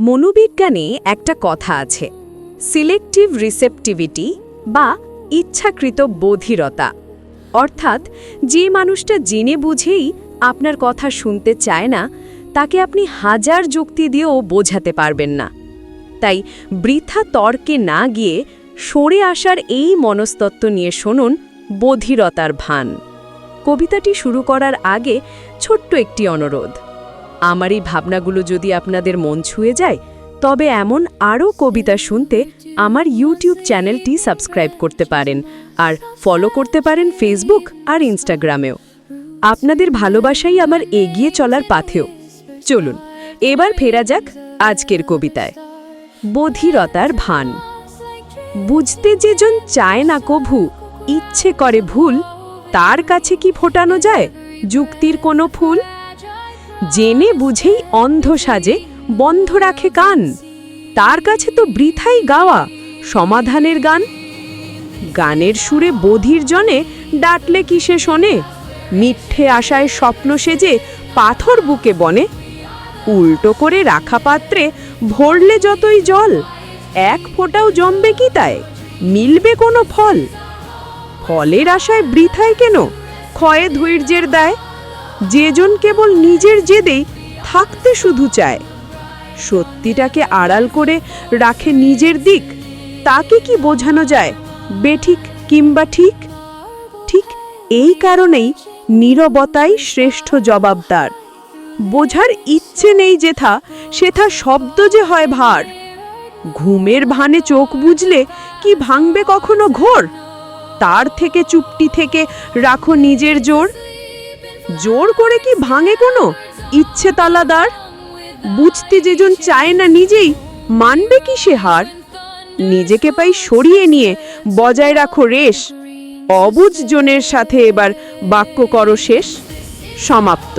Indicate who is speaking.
Speaker 1: মনোবিজ্ঞানে একটা কথা আছে, সিলেক্টিভ রিসেপটিভিটি বা ইচ্ছাকৃত বধিরতা। অর্থাৎ যে মানুষটা জেনে বুঝেই আপনার কথা শুনতে চায় না, তাকে আপনি হাজার যুক্তি দিয়েও বোঝাতে পারবেন না। তাই বৃথা তর্কে না গিয়ে সরে আসার এই মনস্তত্ত্ব নিয়ে শুনুন বধিরতার ভান। কবিতাটি শুরু করার আগে ছোট্ট একটি অনুরোধ, আমার এই ভাবনাগুলো যদি আপনাদের মন ছুঁয়ে যায়, তবে এমন আরও কবিতা শুনতে আমার ইউটিউব চ্যানেলটি সাবস্ক্রাইব করতে পারেন আর ফলো করতে পারেন ফেসবুক আর ইনস্টাগ্রামেও। আপনাদের ভালোবাসাই আমার এগিয়ে চলার পাথেও। চলুন এবার ফেরা যাক আজকের কবিতায়। বধিরতার ভান। বুঝতে যেজন চায় না কভু, ইচ্ছে করে ভুল, তার কাছে কি ফোটানো যায় যুক্তির কোনো ফুল? জেনে বুঝেই অন্ধ সাজে, বন্ধ রাখে কান, তার কাছে তো বৃথাই গাওয়া সমাধানের গান। গানের সুরে বধির জনে ডাটলে কি সে শোনে, মিথ্যে আশায় স্বপ্ন সেজে পাথর বুকে বনে। উল্টো করে রাখা পাত্রে ভরলে যতই জল, এক ফোঁটাও জমবে কি তাই, মিলবে কোনো ফল? ফলের আশায় বৃথায় কেন ক্ষয়ে ধৈর্যের দায়, যেজন কেবল নিজের জেদেই থাকতে শুধু চায়। সত্যিটাকে আড়াল করে রাখে নিজের দিক, তাকে কি বোঝানো যায় বেঠিক কিংবা ঠিক? ঠিক এই কারণেই নীরবতাই শ্রেষ্ঠ জবাবদার। বোঝার ইচ্ছে নেই যেথা, সেথা শব্দ যে হয় ভার। ঘুমের ভানে চোখ বুঝলে কি ভাঙবে কখনো ঘোর, তার থেকে চুপটি থেকে রাখো নিজের জোর। জোর করে কি ভাঙে কোনো ইচ্ছে তালাদার, বুঝতে যেজন চায় না নিজেই মানবে কি সে হার? নিজেকে পাই সরিয়ে নিয়ে বজায় রাখো রেশ, অবুঝ জনের সাথে এবার বাক্য করো শেষ। সমাপ্ত।